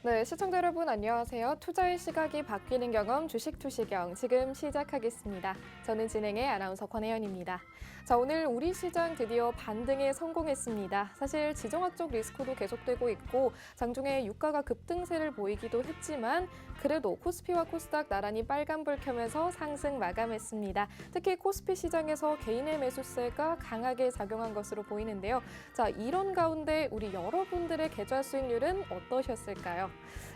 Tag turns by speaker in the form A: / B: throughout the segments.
A: 네, 시청자 여러분 안녕하세요. 투자의 시각이 바뀌는 경험 주식 투시경 지금 시작하겠습니다. 저는 진행의 아나운서 권혜연입니다. 자, 오늘 우리 시장 드디어 반등에 성공했습니다. 사실 지정학적 리스크도 계속되고 있고 장중에 유가가 급등세를 보이기도 했지만 그래도 코스피와 코스닥 나란히 빨간불 켜면서 상승 마감했습니다. 특히 코스피 시장에서 개인의 매수세가 강하게 작용한 것으로 보이는데요. 자, 이런 가운데 우리 여러분들의 계좌 수익률은 어떠셨을까요?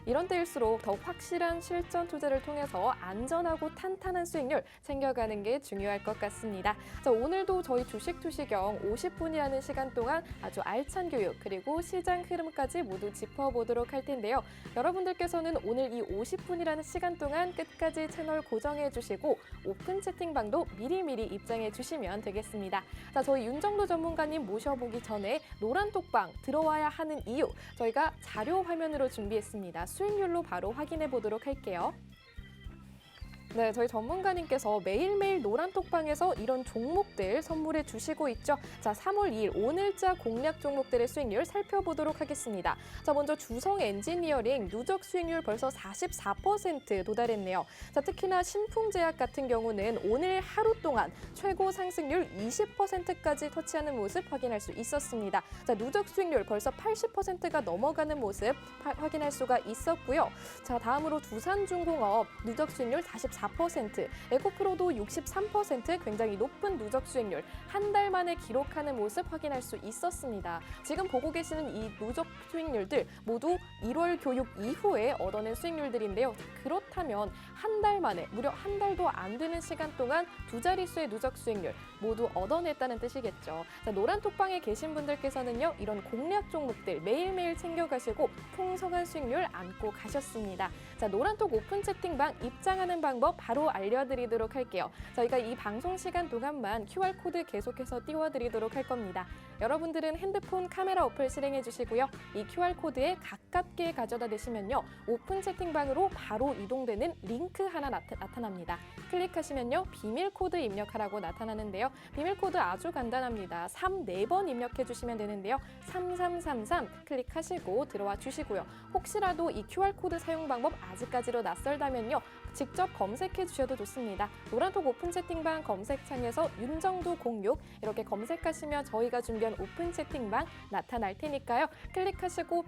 A: 이런 때일수록 더욱 확실한 실전 투자를 통해서 안전하고 탄탄한 수익률 챙겨가는 게 중요할 것 같습니다. 자, 오늘도 저희 주식 투시경 50분이라는 시간 동안 아주 알찬 교육 그리고 시장 흐름까지 모두 짚어보도록 할 텐데요. 여러분들께서는 오늘 이 50분이라는 시간 동안 끝까지 채널 고정해 주시고 오픈 채팅방도 미리미리 입장해 주시면 되겠습니다. 자, 저희 윤정도 전문가님 모셔보기 전에 노란톡방 들어와야 하는 이유 저희가 자료 화면으로 준비했습니다. 수익률로 바로 확인해 보도록 할게요. 네, 저희 전문가님께서 매일매일 노란톡방에서 이런 종목들 선물해 주시고 있죠. 자, 3월 2일 오늘자 공략 종목들의 수익률 살펴보도록 하겠습니다. 자, 먼저 주성 엔지니어링 누적 수익률 벌써 44% 도달했네요. 자, 특히나 신풍제약 같은 경우는 오늘 하루 동안 최고 상승률 20%까지 터치하는 모습 확인할 수 있었습니다. 자, 누적 수익률 벌써 80%가 넘어가는 모습 확인할 수가 있었고요. 자, 다음으로 두산중공업 누적 수익률 44%, 에코프로도 63% 굉장히 높은 누적 수익률 한 달 만에 기록하는 모습 확인할 수 있었습니다. 지금 보고 계시는 이 누적 수익률들 모두 1월 교육 이후에 얻어낸 수익률들인데요. 그렇다면 한 달 만에 무려 한 달도 안 되는 시간 동안 두 자릿수의 누적 수익률 모두 얻어냈다는 뜻이겠죠. 자, 노란톡방에 계신 분들께서는요. 이런 공략 종목들 매일매일 챙겨가시고 풍성한 수익률 안고 가셨습니다. 자, 노란톡 오픈 채팅방 입장하는 방법 바로 알려드리도록 할게요. 저희가 이 방송 시간 동안만 QR코드 계속해서 띄워드리도록 할 겁니다. 여러분들은 핸드폰 카메라 어플 실행해 주시고요. 이 QR코드에 가깝게 가져다 대시면요. 오픈 채팅방으로 바로 이동되는 링크 하나 나타납니다. 클릭하시면요. 비밀 코드 입력하라고 나타나는데요. 비밀 코드 아주 간단합니다. 4번 입력해 주시면 되는데요. 3333 클릭하시고 들어와 주시고요. 혹시라도 이 QR코드 사용 방법 아직까지로 낯설다면요. 직접 검색해 주셔도 좋습니다. 노란톡 오픈 채팅방 검색창에서 윤정도 06 이렇게 검색하시면 저희가 준비한 오픈 채팅방 나타날 테니까요. 클릭하시고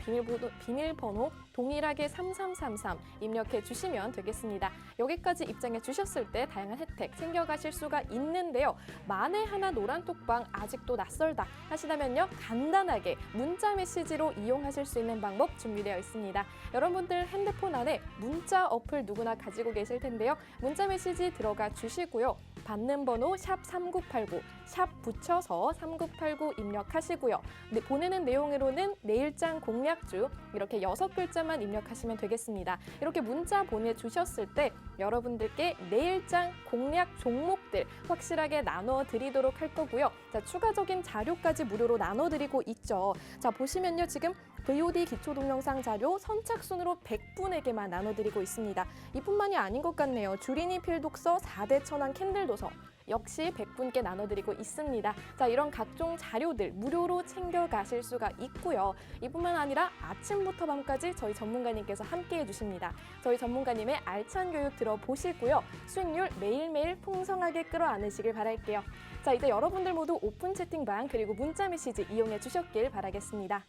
A: 비밀번호 동일하게 3333 입력해 주시면 되겠습니다. 여기까지 입장해 주셨을 때 다양한 혜택 챙겨가실 수가 있는데요. 만에 하나 노란톡방 아직도 낯설다 하시다면요. 간단하게 문자 메시지로 이용하실 수 있는 방법 준비되어 있습니다. 여러분들 핸드폰 안에 문자 어플 누구나 가지고 계실 텐데요. 문자 메시지 들어가 주시고요. 받는 번호 샵 3989, 샵 붙여서 3989 입력하시고요. 네, 보내는 내용으로는 내일장 공략주 이렇게 6글자만 입력하시면 되겠습니다. 이렇게 문자 보내주셨을 때 여러분들께 내일장 공략 종목들 확실하게 나눠드리도록 할 거고요. 자, 추가적인 자료까지 무료로 나눠드리고 있죠. 자, 보시면요. 지금 VOD 기초 동영상 자료 선착순으로 100분에게만 나눠드리고 있습니다. 이뿐만이 아닌 것 같네요. 주린이 필독서 4대 천왕 캔들 도서 역시 100분께 나눠드리고 있습니다. 자, 이런 각종 자료들 무료로 챙겨가실 수가 있고요. 이뿐만 아니라 아침부터 밤까지 저희 전문가님께서 함께해 주십니다. 저희 전문가님의 알찬 교육 들어보시고요. 수익률 매일매일 풍성하게 끌어안으시길 바랄게요. 자, 이제 여러분들 모두 오픈 채팅방 그리고 문자 메시지 이용해 주셨길 바라겠습니다.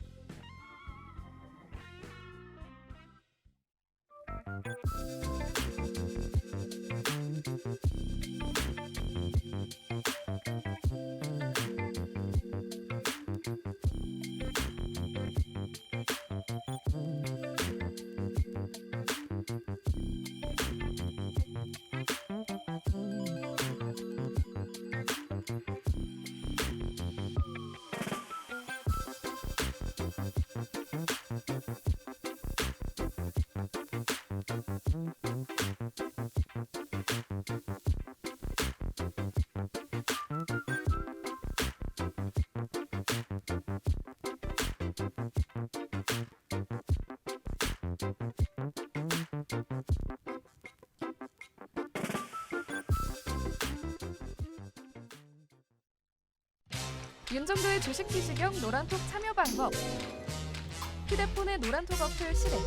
A: 윤정도의 주식 투시경 노란톡 참여 방법. 휴대폰의 노란톡 어플 실행.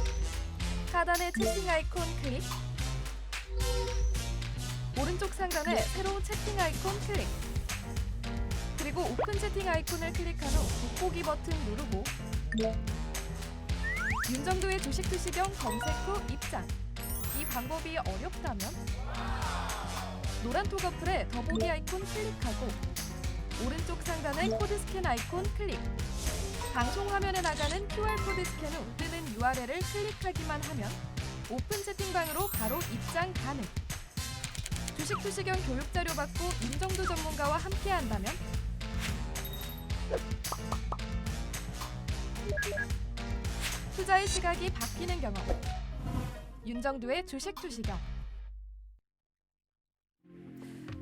A: 하단의 채팅 아이콘 클릭, 오른쪽 상단에 새로운 채팅 아이콘 클릭, 그리고 오픈 채팅 아이콘을 클릭한 후 돋보기 버튼 누르고 윤정도의 주식 투시경 검색 후 입장. 이 방법이 어렵다면 노란 톡 어플에 더보기 아이콘 클릭하고 오른쪽 상단의 코드 스캔 아이콘 클릭. 방송 화면에 나가는 QR코드 스캔 후 뜨는 URL을 클릭하기만 하면 오픈 채팅방으로 바로 입장 가능. 주식 투시경 교육 자료 받고 윤정도 전문가와 함께 한다면 투자의 시각이 바뀌는 경험. 윤정도의 주식 투시경.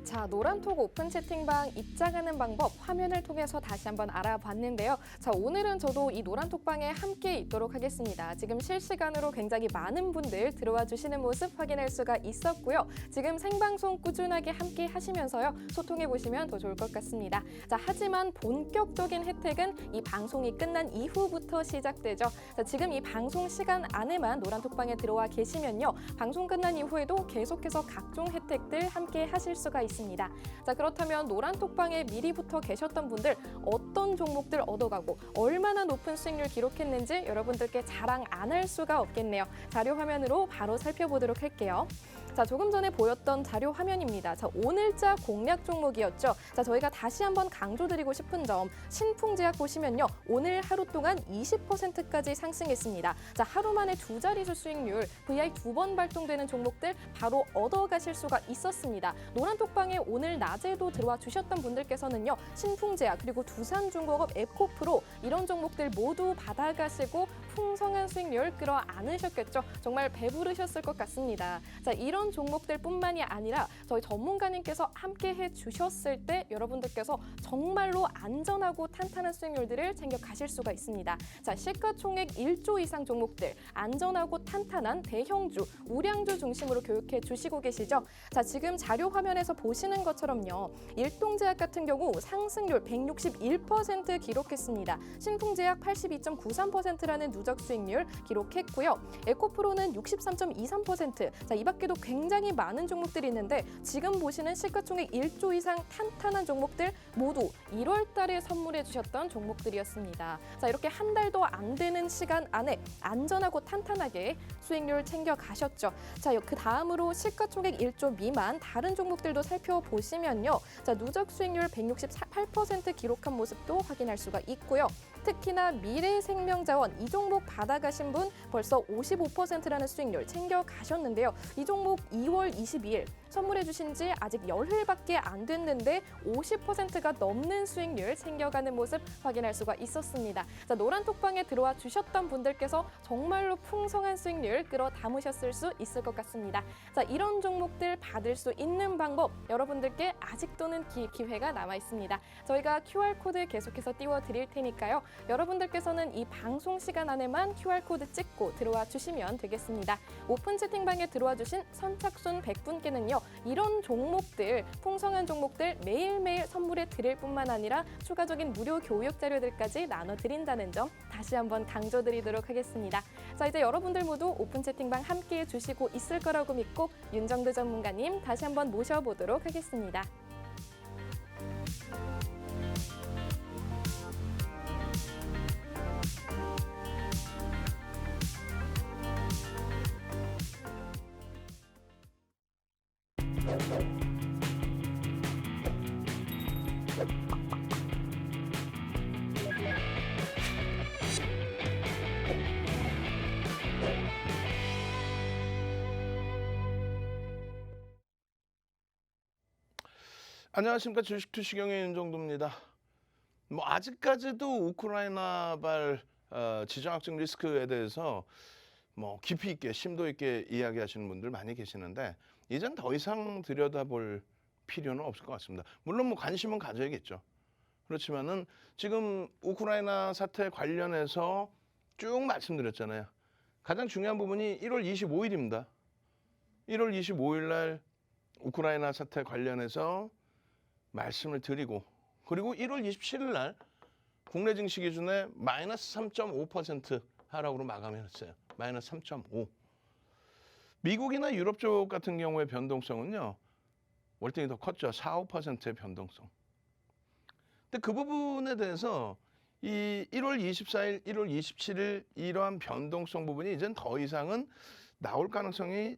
A: 자, 노란톡 오픈 채팅방 입장하는 방법 화면을 통해서 다시 한번 알아봤는데요. 자, 오늘은 저도 이 노란톡방에 함께 있도록 하겠습니다. 지금 실시간으로 굉장히 많은 분들 들어와 주시는 모습 확인할 수가 있었고요. 지금 생방송 꾸준하게 함께 하시면서요. 소통해 보시면 더 좋을 것 같습니다. 자, 하지만 본격적인 혜택은 이 방송이 끝난 이후부터 시작되죠. 자, 지금 이 방송 시간 안에만 노란톡방에 들어와 계시면요. 방송 끝난 이후에도 계속해서 각종 혜택들 함께 하실 수가 있습니다. 자, 그렇다면 노란톡방에 미리부터 계셨던 분들 어떤 종목들 얻어가고 얼마나 높은 수익률 기록했는지 여러분들께 자랑 안 할 수가 없겠네요. 자료 화면으로 바로 살펴보도록 할게요. 자, 조금 전에 보였던 자료 화면입니다. 자, 오늘자 공략 종목이었죠. 자, 저희가 다시 한번 강조드리고 싶은 점, 신풍제약 보시면요. 오늘 하루 동안 20%까지 상승했습니다. 자, 하루 만에 두 자릿수 수익률, VI 2번 발동되는 종목들 바로 얻어가실 수가 있었습니다. 노란톡방에 오늘 낮에도 들어와 주셨던 분들께서는요. 신풍제약 그리고 두산중공업, 에코프로 이런 종목들 모두 받아가시고 풍성한 수익률 끌어안으셨겠죠. 정말 배부르셨을 것 같습니다. 자, 이런 종목들뿐만이 아니라 저희 전문가님께서 함께 해주셨을 때 여러분들께서 정말로 안전하고 탄탄한 수익률들을 챙겨 가실 수가 있습니다. 자, 시가총액 1조 이상 종목들, 안전하고 탄탄한 대형주, 우량주 중심으로 교육해 주시고 계시죠. 자, 지금 자료 화면에서 보시는 것처럼요. 일동제약 같은 경우 상승률 161% 기록했습니다. 신풍제약 82.93%라는 누적 수익률 기록했고요. 에코프로는 63.23%. 자, 이 밖에도 굉장히 많은 종목들이 있는데 지금 보시는 시가총액 1조 이상 탄탄한 종목들 모두 1월 달에 선물해 주셨던 종목들이었습니다. 자, 이렇게 한 달도 안 되는 시간 안에 안전하고 탄탄하게 수익률 챙겨 가셨죠. 자, 그 다음으로 시가총액 1조 미만 다른 종목들도 살펴보시면요. 자, 누적 수익률 168% 기록한 모습도 확인할 수가 있고요. 특히나 미래생명자원 이 종목 받아가신 분 벌써 55%라는 수익률 챙겨 가셨는데요. 이 종목 2월 22일 선물해 주신 지 아직 열흘밖에 안 됐는데 50%가 넘는 수익률 챙겨가는 모습 확인할 수가 있었습니다. 자, 노란톡방에 들어와 주셨던 분들께서 정말로 풍성한 수익률 끌어 담으셨을 수 있을 것 같습니다. 자, 이런 종목들 받을 수 있는 방법 여러분들께 아직도는 기회가 남아 있습니다. 저희가 QR코드 계속해서 띄워드릴 테니까요. 여러분들께서는 이 방송 시간 안에만 QR코드 찍고 들어와 주시면 되겠습니다. 오픈 채팅방에 들어와 주신 선착순 100분께는요. 이런 종목들, 풍성한 종목들 매일매일 선물해 드릴 뿐만 아니라 추가적인 무료 교육 자료들까지 나눠드린다는 점 다시 한번 강조드리도록 하겠습니다. 자, 이제 여러분들 모두 오픈 채팅방 함께해 주시고 있을 거라고 믿고 윤정도 전문가님 다시 한번 모셔보도록 하겠습니다.
B: 안녕하십니까. 주식투시경의 윤정도입니다. 아직까지도 우크라이나발 지정학적 리스크에 대해서 깊이 있게 심도 있게 이야기하시는 분들 많이 계시는데 이젠 더 이상 들여다볼 필요는 없을 것 같습니다. 물론 관심은 가져야겠죠. 그렇지만은 지금 우크라이나 사태 관련해서 쭉 말씀드렸잖아요. 가장 중요한 부분이 1월 25일입니다. 1월 25일 날 우크라이나 사태 관련해서 말씀을 드리고 그리고 1월 27일 날 국내 증시 기준에 마이너스 3.5% 하락으로 마감했어요. 마이너스 3.5. 미국이나 유럽 쪽 같은 경우의 변동성은요. 월등히 더 컸죠. 4, 5%의 변동성. 근데 그 부분에 대해서 이 1월 24일, 1월 27일 이러한 변동성 부분이 이젠 더 이상은 나올 가능성이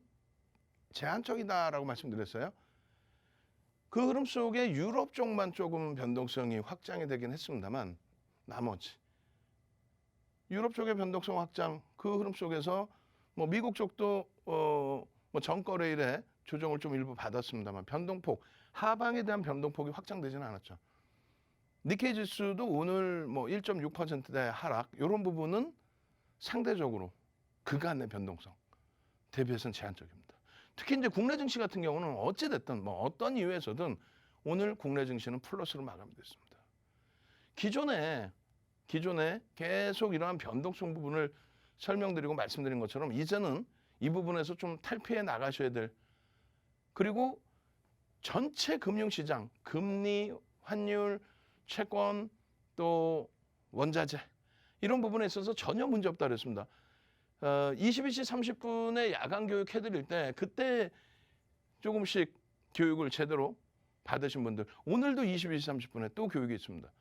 B: 제한적이다라고 말씀드렸어요. 그 흐름 속에 유럽 쪽만 조금 변동성이 확장이 되긴 했습니다만 나머지 유럽 쪽의 변동성 확장 그 흐름 속에서 뭐 미국 쪽도 뭐 전거래일에 조정을 좀 일부 받았습니다만 변동폭 하방에 대한 변동폭이 확장되지는 않았죠. 니케이 지수도 오늘 뭐 1.6%대 하락 이런 부분은 상대적으로 그간의 변동성 대비해서는 제한적입니다. 특히 이제 국내 증시 같은 경우는 어찌 됐든 뭐 어떤 이유에서든 오늘 국내 증시는 플러스로 마감됐습니다. 기존에 계속 이러한 변동성 부분을 설명드리고 말씀드린 것처럼 이제는 이 부분에서 좀 탈피해 나가셔야 될 그리고 전체 금융시장, 금리, 환율, 채권, 또 원자재 이런 부분에 있어서 전혀 문제 없다 그랬습니다. 22시 30분에 야간 교육 해드릴 때 그때 조금씩 교육을 제대로 받으신 분들 오늘도 22시 30분에 또 교육이 있습니다.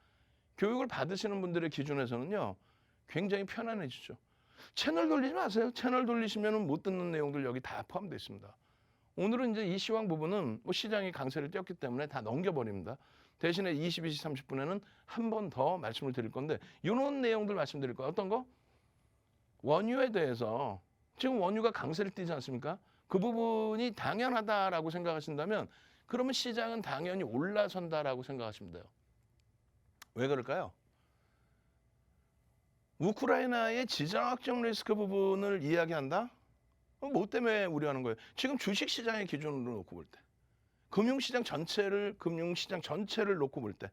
B: 교육을 받으시는 분들의 기준에서는요. 굉장히 편안해지죠. 채널 돌리지 마세요. 채널 돌리시면 못 듣는 내용들 여기 다 포함되어 있습니다. 오늘은 이제 이 시황 부분은 뭐 시장이 강세를 띄었기 때문에 다 넘겨버립니다. 대신에 22시 30분에는 한 번 더 말씀을 드릴 건데 이런 내용들 말씀드릴 거예요. 어떤 거? 원유에 대해서 지금 원유가 강세를 띄지 않습니까? 그 부분이 당연하다라고 생각하신다면 그러면 시장은 당연히 올라선다라고 생각하시면 돼요. 왜 그럴까요? 우크라이나의 지정학적 리스크 부분을 이야기한다? 뭐 때문에 우려하는 거예요? 지금 주식시장의 기준으로 놓고 볼 때. 금융시장 전체를 놓고 볼 때.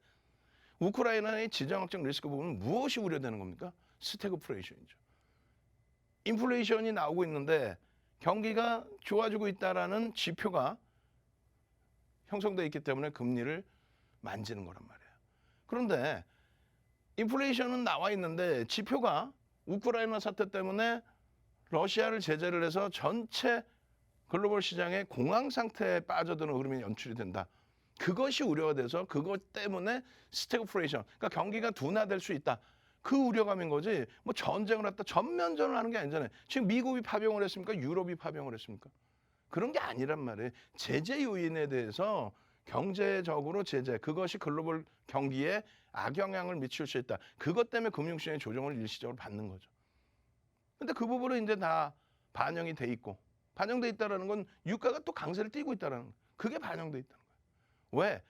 B: 우크라이나의 지정학적 리스크 부분은 무엇이 우려되는 겁니까? 스태그플레이션이죠. 인플레이션이 나오고 있는데 경기가 좋아지고 있다라는 지표가 형성되어 있기 때문에 금리를 만지는 거란 말이에요. 그런데 인플레이션은 나와 있는데 지표가 우크라이나 사태 때문에 러시아를 제재를 해서 전체 글로벌 시장의 공황 상태에 빠져드는 흐름이 연출이 된다. 그것이 우려가 돼서 그것 때문에 스태그플레이션, 그러니까 경기가 둔화될 수 있다. 그 우려감인 거지. 뭐 전쟁을 했다 전면전을 하는 게 아니잖아요. 지금 미국이 파병을 했습니까? 유럽이 파병을 했습니까? 그런 게 아니란 말이에요. 제재 요인에 대해서 경제적으로 제재, 그것이 글로벌 경기에 악영향을 미칠 수 있다. 그것 때문에 금융시장의 조정을 일시적으로 받는 거죠. 근데 그 부분은 이제 다 반영이 돼 있고, 반영돼 있다는 건 유가가 또 강세를 띠고 있다는 거예요. 그게 반영돼 있다는 거예요. 왜?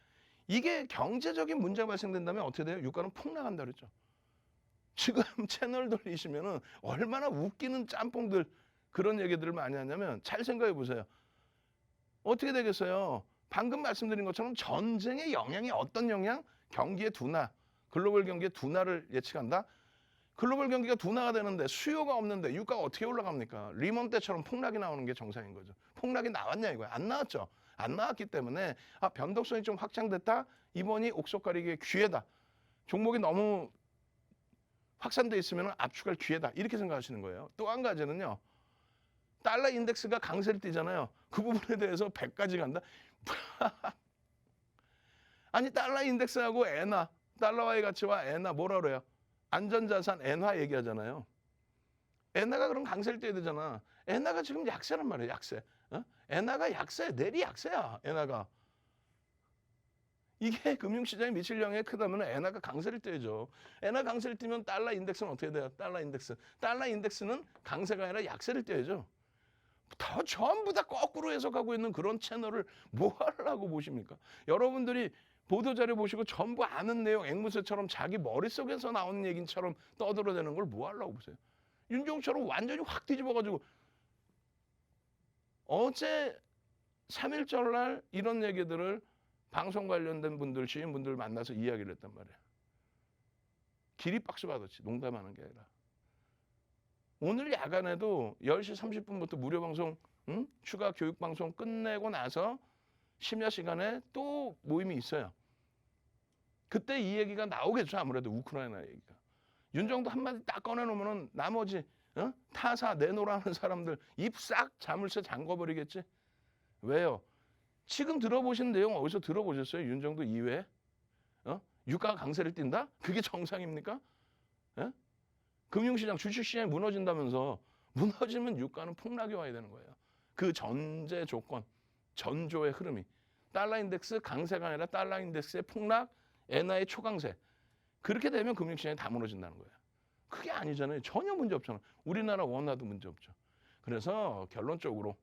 B: 이게 경제적인 문제가 발생된다면 어떻게 돼요? 유가는 폭락한다 그랬죠. 지금 채널 돌리시면은 얼마나 웃기는 짬뽕들 그런 얘기들을 많이 하냐면 잘 생각해 보세요. 어떻게 되겠어요? 방금 말씀드린 것처럼 전쟁의 영향이 어떤 영향? 경기의 둔화, 글로벌 경기의 둔화를 예측한다? 글로벌 경기가 둔화가 되는데 수요가 없는데 유가가 어떻게 올라갑니까? 리먼 때처럼 폭락이 나오는 게 정상인 거죠. 폭락이 나왔냐 이거야. 안 나왔죠. 안 나왔기 때문에 변동성이 좀 확장됐다? 이번이 옥석 가리기의 기회다. 종목이 너무 확산돼 있으면 압축할 기회다. 이렇게 생각하시는 거예요. 또 한 가지는요. 달러 인덱스가 강세를 띠잖아요. 그 부분에 대해서 100까지 간다? 아니 달러 인덱스하고 엔화, 달러화의 가치와 엔화 뭐라 그래요? 안전자산 엔화 얘기하잖아요. 엔화가 그럼 강세를 띄어야 되잖아. 엔화가 지금 약세란 말이에요. 약세. 엔화가 약세, 내리 약세야. 엔화가. 이게 금융시장에 미칠 영향이 크다면 엔화가 강세를 띄어야죠. 엔화 강세를 띄면 달러 인덱스는 어떻게 돼요? 달러 인덱스. 달러 인덱스는 강세가 아니라 약세를 띄어야죠. 더 전부 다 거꾸로 해석하고 있는 그런 채널을 뭐 하려고 보십니까? 여러분들이 보도자료 보시고 전부 아는 내용 앵무새처럼 자기 머릿속에서 나오는 얘기처럼 떠들어대는 걸 뭐 하려고 보세요? 윤종처럼 완전히 확 뒤집어가지고 어제 3.1절 날 이런 얘기들을 방송 관련된 분들, 지인분들 만나서 이야기를 했단 말이에요. 기립박수 받았지. 농담하는 게 아니라. 오늘 야간에도 10시 30분부터 무료 방송, 추가 교육 방송 끝내고 나서 심야 시간에 또 모임이 있어요. 그때 이 얘기가 나오겠죠. 아무래도 우크라이나 얘기가. 윤정도 한마디 딱 꺼내놓으면 나머지 타사 내놓으라는 사람들 입 싹 자물쇠 잠궈버리겠지. 왜요? 지금 들어보신 내용 어디서 들어보셨어요? 윤정도 이외에? 유가가 강세를 띈다? 그게 정상입니까? 예? 금융시장, 주식시장이 무너진다면서 무너지면 유가는 폭락이 와야 되는 거예요. 그 전제 조건, 전조의 흐름이. 달러 인덱스 강세가 아니라 달러 인덱스의 폭락, 엔화의 초강세. 그렇게 되면 금융시장이 다 무너진다는 거예요. 그게 아니잖아요. 전혀 문제 없잖아요. 우리나라 원화도 문제 없죠. 그래서 결론적으로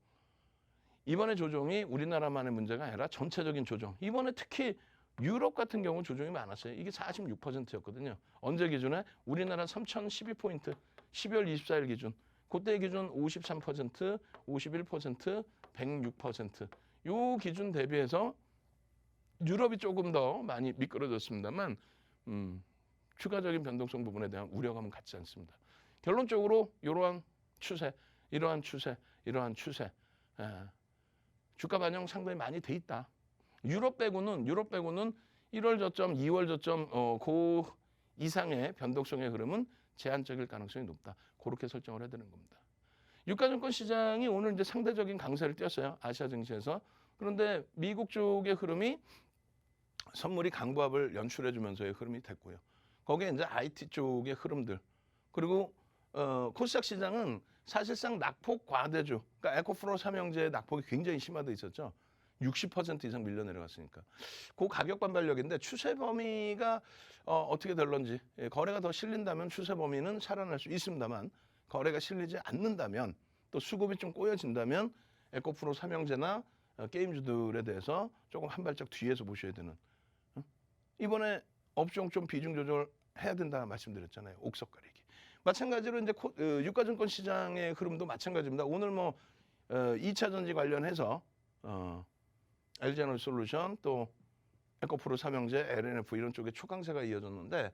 B: 이번에 조정이 우리나라만의 문제가 아니라 전체적인 조정. 이번에 특히 유럽 같은 경우 조정이 많았어요. 이게 46%였거든요. 언제 기준에? 우리나라 3,012포인트, 12월 24일 기준. 그때 기준 53%, 51%, 106%. 요 기준 대비해서 유럽이 조금 더 많이 미끄러졌습니다만 추가적인 변동성 부분에 대한 우려감은 갖지 않습니다. 결론적으로 이러한 추세, 이러한 추세, 이러한 추세. 주가 반영 상당히 많이 돼 있다. 유럽 빼고는 1월 저점, 2월 저점 그 이상의 변동성의 흐름은 제한적일 가능성이 높다. 그렇게 설정을 해야 되는 겁니다. 유가증권 시장이 오늘 이제 상대적인 강세를 띄었어요. 아시아 증시에서. 그런데 미국 쪽의 흐름이 선물이 강보합을 연출해 주면서의 흐름이 됐고요. 거기에 이제 IT 쪽의 흐름들. 그리고 코스닥 시장은 사실상 낙폭 과대주. 그러니까 에코프로 삼형제의 낙폭이 굉장히 심화돼 있었죠. 60% 이상 밀려 내려갔으니까. 그 가격 반발력인데 추세 범위가 어떻게 될런지 거래가 더 실린다면 추세 범위는 살아날 수 있습니다만 거래가 실리지 않는다면 또 수급이 좀 꼬여진다면 에코프로 삼형제나 게임주들에 대해서 조금 한 발짝 뒤에서 보셔야 되는. 이번에 업종 좀 비중 조절해야 된다 말씀드렸잖아요. 옥석 가리기. 마찬가지로 이제 유가증권 시장의 흐름도 마찬가지입니다. 오늘 뭐 2차 전지 관련해서 LG에너지솔루션 또 에코프로 삼형제, LNF 이런 쪽에 초강세가 이어졌는데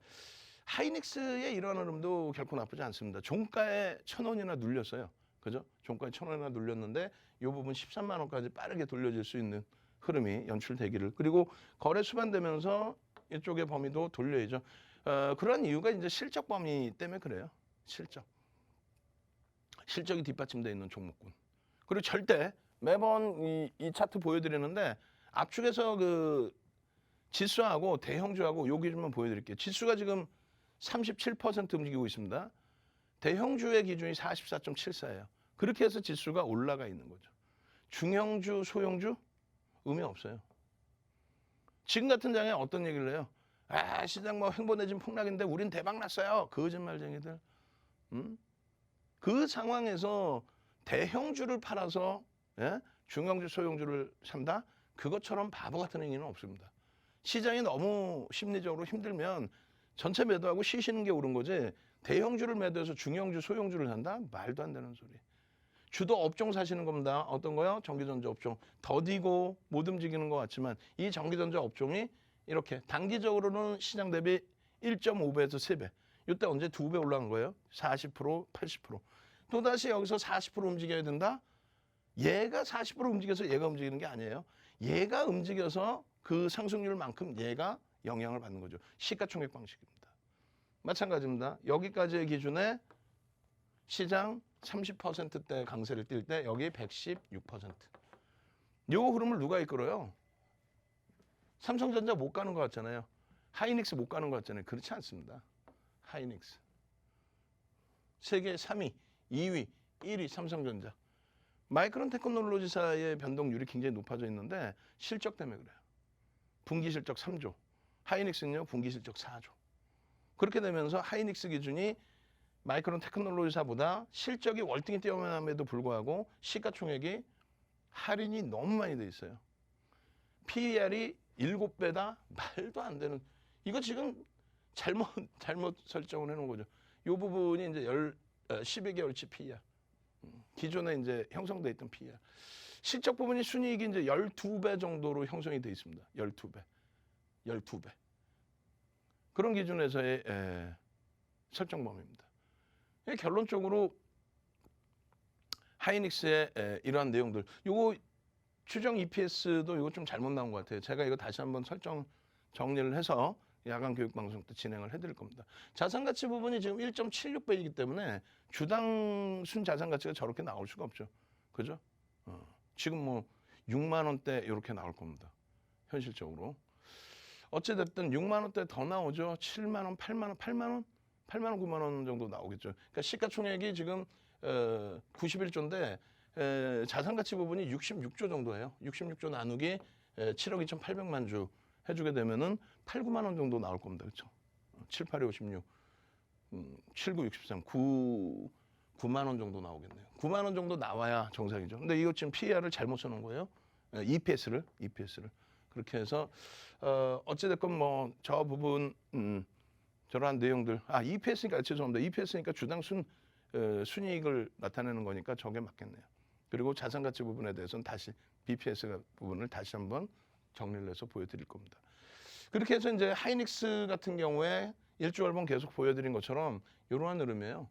B: 하이닉스의 이러한 흐름도 결코 나쁘지 않습니다. 종가에 1,000원이나 눌렸어요. 그죠? 종가에 1,000원이나 눌렸는데 이 부분 13만 원까지 빠르게 돌려질 수 있는 흐름이 연출되기를. 그리고 거래 수반되면서 이쪽의 범위도 돌려야죠. 그런 이유가 이제 실적 범위 때문에 그래요. 실적이 뒷받침되어 있는 종목군. 그리고 절대 매번 이 차트 보여드리는데 압축해서 그 지수하고 대형주하고 요 기준만 보여드릴게요. 지수가 지금 37% 움직이고 있습니다. 대형주의 기준이 44.74예요. 그렇게 해서 지수가 올라가 있는 거죠. 중형주, 소형주 의미 없어요. 지금 같은 장에 어떤 얘기를 해요? 시장 뭐 횡보내진 폭락인데 우린 대박 났어요. 거짓말쟁이들. 그 상황에서 대형주를 팔아서 중형주, 소형주를 산다? 그것처럼 바보 같은 행위는 없습니다. 시장이 너무 심리적으로 힘들면 전체 매도하고 쉬시는 게 옳은 거지 대형주를 매도해서 중형주, 소형주를 산다? 말도 안 되는 소리. 주도 업종 사시는 겁니다. 어떤 거요? 전기전자 업종. 더디고 못 움직이는 것 같지만 이 전기전자 업종이 이렇게 단기적으로는 시장 대비 1.5배에서 3배. 이때 언제 2배 올라간 거예요? 40%, 80%. 또다시 여기서 40% 움직여야 된다? 얘가 40% 움직여서 얘가 움직이는 게 아니에요. 얘가 움직여서 그 상승률만큼 얘가 영향을 받는 거죠. 시가총액 방식입니다. 마찬가지입니다. 여기까지의 기준에 시장 30%대 강세를 띌 때 여기 116%. 요 흐름을 누가 이끌어요? 삼성전자 못 가는 것 같잖아요. 하이닉스 못 가는 것 같잖아요. 그렇지 않습니다. 하이닉스. 세계 3위, 2위, 1위 삼성전자. 마이크론 테크놀로지사의 변동률이 굉장히 높아져 있는데 실적 때문에 그래요. 분기 실적 3조. 하이닉스는요. 분기 실적 4조. 그렇게 되면서 하이닉스 기준이 마이크론 테크놀로지사보다 실적이 월등히 뛰어남에도 불구하고 시가총액이 할인이 너무 많이 돼 있어요. PER이 7배다? 말도 안 되는. 이거 지금 잘못 설정을 해놓은 거죠. 이 부분이 이제 12개월치 PER. 기존에 이제 형성돼 있던 PER. 실적 부분이 순이익이 이제 12배 정도로 형성이 돼 있습니다. 12배. 그런 기준에서의 설정 범위입니다. 결론적으로 하이닉스의 이러한 내용들, 요거 추정 EPS도 이거 좀 잘못 나온 것 같아요. 제가 이거 다시 한번 설정 정리를 해서 야간 교육 방송 때 진행을 해드릴 겁니다. 자산 가치 부분이 지금 1.76배이기 때문에 주당 순 자산 가치가 저렇게 나올 수가 없죠. 그죠? 지금 뭐 6만 원대 이렇게 나올 겁니다. 현실적으로. 어찌됐든 6만 원대 더 나오죠. 7만 원, 8만 원, 8만 원, 8만 원, 9만 원 정도 나오겠죠. 그러니까 시가총액이 지금 91조인데 자산 가치 부분이 66조 정도예요. 66조 나누기 7억 2,800만 주 해주게 되면은 8, 9만 원 정도 나올 겁니다. 그렇죠? 7, 8에 56, 7, 9, 63, 9만 원 정도 나오겠네요. 9만 원 정도 나와야 정상이죠. 근데 이거 지금 PER을 잘못 써놓은 거예요. EPS를 그렇게 해서 어찌됐건 뭐 저 부분 저러한 내용들 EPS니까 죄송합니다. EPS니까 주당 순이익을 나타내는 거니까 저게 맞겠네요. 그리고 자산 가치 부분에 대해서는 다시 BPS 부분을 다시 한번 정리를 해서 보여드릴 겁니다. 그렇게 해서 이제 하이닉스 같은 경우에 일주월봉 계속 보여드린 것처럼 이러한 흐름이에요.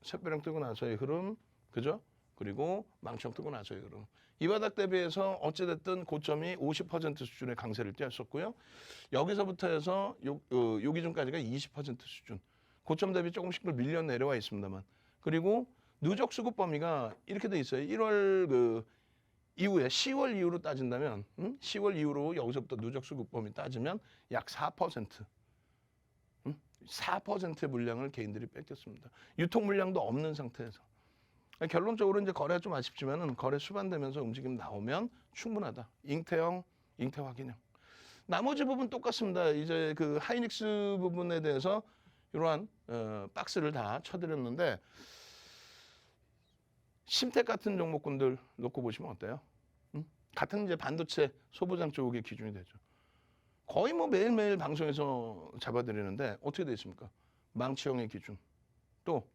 B: 샛별형 뜨고 나서의 흐름, 그죠? 그리고 망청 뜨고 나서의 흐름. 이 바닥 대비해서 어찌됐든 고점이 50% 수준의 강세를 띄었었고요. 여기서부터 해서 요 기준까지가 20% 수준. 고점 대비 조금씩 밀려 내려와 있습니다만. 그리고 누적 수급 범위가 이렇게 돼 있어요. 1월 이후에 10월 이후로 따진다면 10월 이후로 여기서부터 누적 수급 범위 따지면 약 4%. 4%의 물량을 개인들이 뺏겼습니다. 유통 물량도 없는 상태에서. 결론적으로 이제 거래가 좀 아쉽지만은 거래 수반되면서 움직임 나오면 충분하다. 잉태형, 잉태 확인형. 나머지 부분 똑같습니다. 이제 그 하이닉스 부분에 대해서 이러한 박스를 다 쳐드렸는데 심택 같은 종목군들 놓고 보시면 어때요? 같은 이제 반도체 소부장 쪽의 기준이 되죠. 거의 뭐 매일매일 방송에서 잡아드리는데 어떻게 되어 있습니까? 망치형의 기준, 또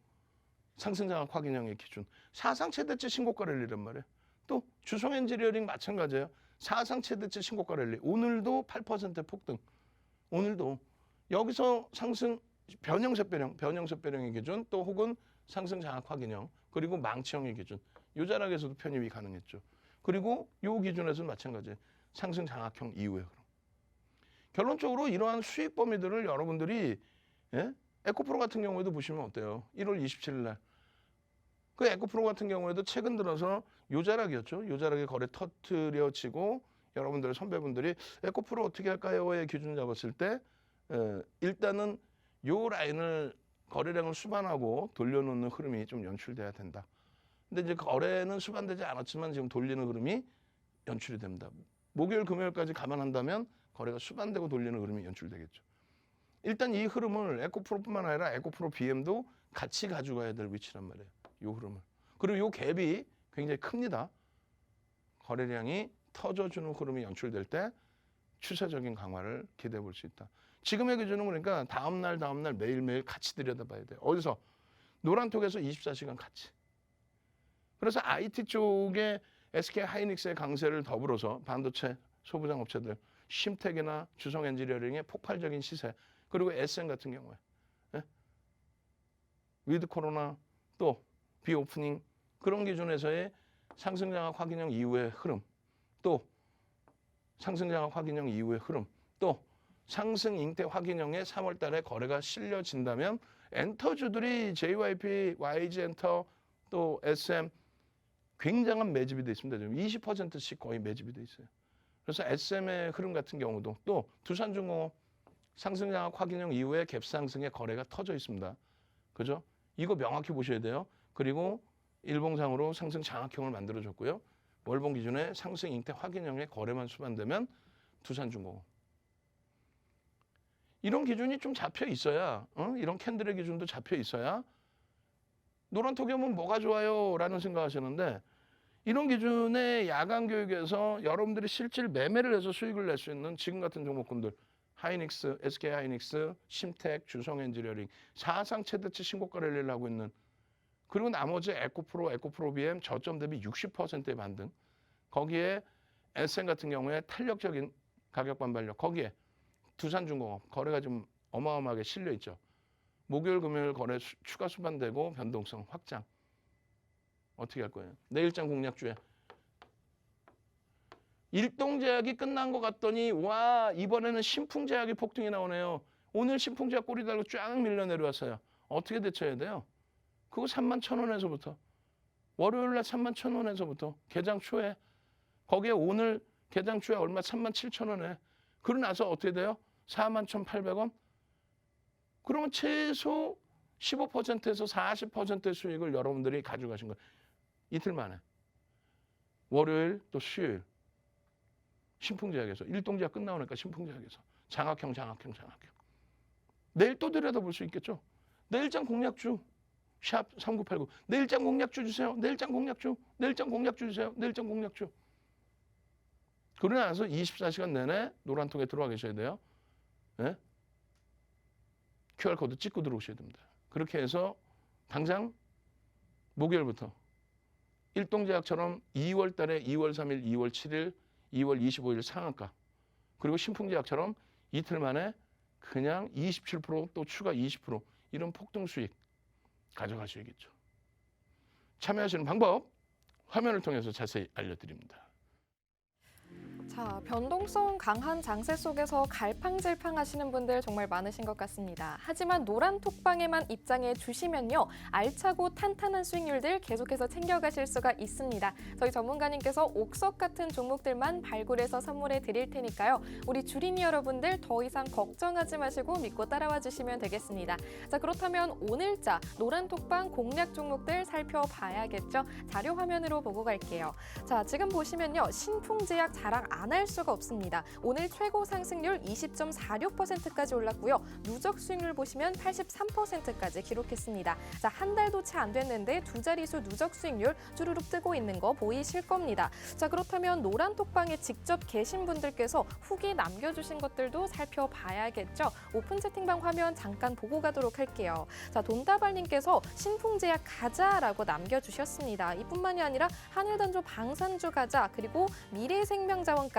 B: 상승장악 확인형의 기준, 사상 최대치 신고가 랠리란 말이에요. 또 주성 엔지니어링 마찬가지예요. 사상 최대치 신고가 랠리. 오늘도 8% 폭등. 오늘도 여기서 상승 변형세배령의 기준, 또 혹은 상승장악 확인형, 그리고 망치형의 기준. 요 자락에서도 편입이 가능했죠. 그리고 요 기준에서는 마찬가지예요. 상승장악형 이후에 그럼. 결론적으로 이러한 수익 범위들을 여러분들이 에코프로 같은 경우에도 보시면 어때요? 1월 27일 날. 그 에코프로 같은 경우에도 최근 들어서 요 자락이었죠. 요 자락에 거래 터트려지고 여러분들 선배분들이 에코프로 어떻게 할까요?의 기준 잡았을 때 일단은 요 라인을 거래량을 수반하고 돌려놓는 흐름이 좀 연출돼야 된다. 근데 이제 거래는 수반되지 않았지만 지금 돌리는 흐름이 연출이 됩니다. 목요일, 금요일까지 감안한다면 거래가 수반되고 돌리는 흐름이 연출되겠죠. 일단 이 흐름을 에코프로뿐만 아니라 에코프로 BM도 같이 가져가야 될 위치란 말이에요. 이 흐름을. 그리고 이 갭이 굉장히 큽니다. 거래량이 터져주는 흐름이 연출될 때 추세적인 강화를 기대해 볼 수 있다. 지금의 기준은 그러니까 다음날 매일매일 같이 들여다봐야 돼요. 어디서? 노란톡에서 24시간 같이. 그래서 IT 쪽에 SK 하이닉스의 강세를 더불어서 반도체 소부장 업체들, 심텍이나 주성 엔지니어링의 폭발적인 시세, 그리고 SM 같은 경우에 위드 코로나 또 비오프닝 그런 기준에서의 상승장악 확인형 이후의 흐름, 또 상승장악 확인형 이후의 흐름, 또 상승 잉태 확인형의 3월 달에 거래가 실려진다면 엔터주들이 JYP, YG엔터, 또 SM 굉장한 매집이 돼 있습니다. 지금 20%씩 거의 매집이 돼 있어요. 그래서 SM의 흐름 같은 경우도 또 두산중공업 상승장악 확인형 이후에 갭상승의 거래가 터져 있습니다. 그죠? 이거 명확히 보셔야 돼요. 그리고 일봉상으로 상승 장악형을 만들어줬고요. 월봉 기준에 상승 잉태 확인형의 거래만 수반되면 두산중공업. 이런 기준이 좀 잡혀 있어야, 이런 캔들의 기준도 잡혀 있어야 노란톡이 오면 뭐가 좋아요? 라는 생각하시는데 이런 기준의 야간 교육에서 여러분들이 실질 매매를 해서 수익을 낼 수 있는 지금 같은 종목군들 하이닉스, SK 하이닉스, 심텍, 주성 엔지니어링 사상 최대치 신고가 랠리를 하고 있는 그리고 나머지 에코프로 BM 저점 대비 60%의 반등 거기에 SM 같은 경우에 탄력적인 가격 반발력 거기에 두산중공업 거래가 좀 어마어마하게 실려 있죠. 목요일 금요일 거래 추가 수반되고 변동성 확장 어떻게 할 거예요? 내일장 공략주에 일동제약이 끝난 것 같더니 와 이번에는 신풍제약이 폭등이 나오네요. 오늘 신풍제약 꼬리 달고 쫙 밀려 내려왔어요. 어떻게 대처해야 돼요? 그거 31,000원에서부터 월요일 날 31,000원에서부터 개장 초에 거기에 오늘 개장 초에 얼마 37,000원에 그러고 나서 어떻게 돼요? 41,800원? 그러면 최소 15%에서 40%의 수익을 여러분들이 가져가신 거예요. 이틀 만에. 월요일 또 수요일. 신풍제약에서 일동제약 끝나오니까 신풍제약에서 장학형. 내일 또 들여다볼 수 있겠죠. 내일장 공략주 샵 3989. 내일장 공략주 주세요. 내일장 공략주 주세요. 내일장 공략주. 그러고 나서 24시간 내내 노란통에 들어와 계셔야 돼요. 네? QR코드 찍고 들어오셔야 됩니다. 그렇게 해서 당장 목요일부터 일동제약처럼 2월 달에 2월 3일, 2월 7일, 2월 25일 상한가 그리고 신풍제약처럼 이틀 만에 그냥 27%또 추가 20% 이런 폭등 수익 가져가셔야겠죠. 참여하시는 방법 화면을 통해서 자세히 알려드립니다.
A: 자, 변동성 강한 장세 속에서 갈팡질팡 하시는 분들 정말 많으신 것 같습니다. 하지만 노란 톡방에만 입장해 주시면요. 알차고 탄탄한 수익률들 계속해서 챙겨가실 수가 있습니다. 저희 전문가님께서 옥석 같은 종목들만 발굴해서 선물해 드릴 테니까요. 우리 주린이 여러분들 더 이상 걱정하지 마시고 믿고 따라와 주시면 되겠습니다. 자, 그렇다면 오늘자 노란 톡방 공략 종목들 살펴봐야겠죠. 자료 화면으로 보고 갈게요. 자, 지금 보시면요. 신풍제약 자랑 안 할 수가 없습니다. 오늘 최고 상승률 20.46%까지 올랐고요. 누적 수익률 보시면 83%까지 기록했습니다. 자, 한 달도 채 안 됐는데 두 자릿수 누적 수익률 주르륵 뜨고 있는 거 보이실 겁니다. 자, 그렇다면 노란 톡방에 직접 계신 분들께서 후기 남겨주신 것들도 살펴봐야겠죠. 오픈 채팅방 화면 잠깐 보고 가도록 할게요. 자, 돈다발님께서 신풍제약 가자라고 남겨주셨습니다. 이뿐만이 아니라 하늘단조 방산주 가자 그리고 미래생명자원까지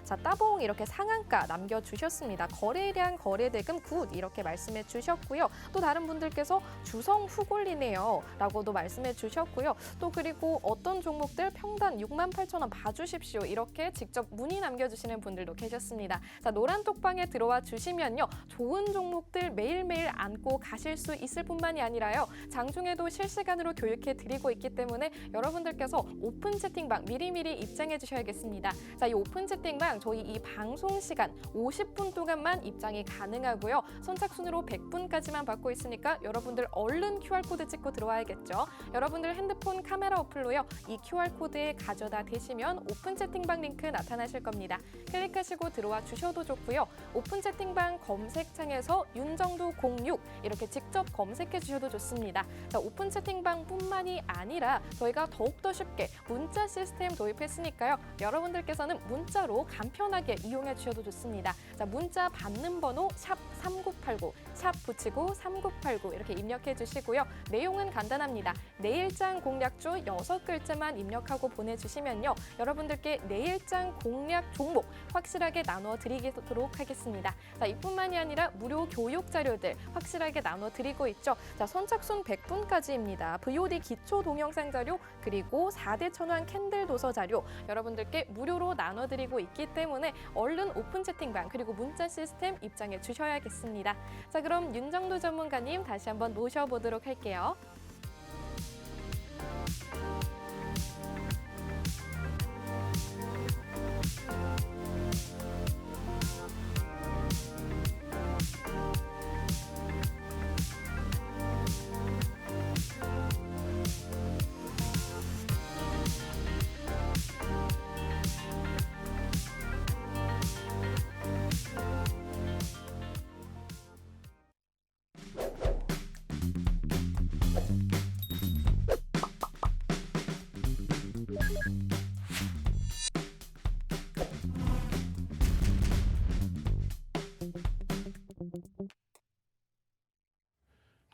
A: 자, 따봉 이렇게 상한가 남겨주셨습니다. 거래량 거래대금 굿 이렇게 말씀해 주셨고요. 또 다른 분들께서 주성 후골리네요 라고도 말씀해 주셨고요. 또 그리고 어떤 종목들 평단 68,000원 봐주십시오 이렇게 직접 문의 남겨주시는 분들도 계셨습니다. 자, 노란 톡방에 들어와 주시면요. 좋은 종목들 매일매일 안고 가실 수 있을 뿐만이 아니라요. 장중에도 실시간으로 교육해 드리고 있기 때문에 여러분들께서 오픈 채팅방 미리미리 입장해 주셔야겠습니다. 자, 이 오픈 채팅방 저희 이 방송 시간 50분 동안만 입장이 가능하고요. 선착순으로 100분까지만 받고 있으니까 여러분들 얼른 QR코드 찍고 들어와야겠죠. 여러분들 핸드폰 카메라 어플로요. 이 QR코드에 가져다 대시면 오픈 채팅방 링크 나타나실 겁니다. 클릭하시고 들어와 주셔도 좋고요. 오픈 채팅방 검색창에서 윤정두 06 이렇게 직접 검색해 주셔도 좋습니다. 자, 오픈 채팅방 뿐만이 아니라 저희가 더욱더 쉽게 문자 시스템 도입했으니까요. 여러분들께서는 문자로 간편하게 이용해 주셔도 좋습니다. 자, 문자 받는 번호 샵 3989, 샵 붙이고 3989 이렇게 입력해 주시고요. 내용은 간단합니다. 내일장 공략주 6글자만 입력하고 보내주시면요. 여러분들께 내일장 공략 종목 확실하게 나눠 드리도록 하겠습니다. 자, 이뿐만이 아니라 무료 교육 자료들 확실하게 나눠 드리고 있죠. 자, 선착순 100분까지입니다. VOD 기초 동영상 자료 그리고 4대 천왕 캔들 도서 자료 여러분들께 무료로 나눠드리고 있기 때문에 얼른 오픈 채팅방 그리고 문자 시스템 입장해 주셔야겠습니다. 자, 그럼 윤정두 전문가님 다시 한번 모셔보도록 할게요.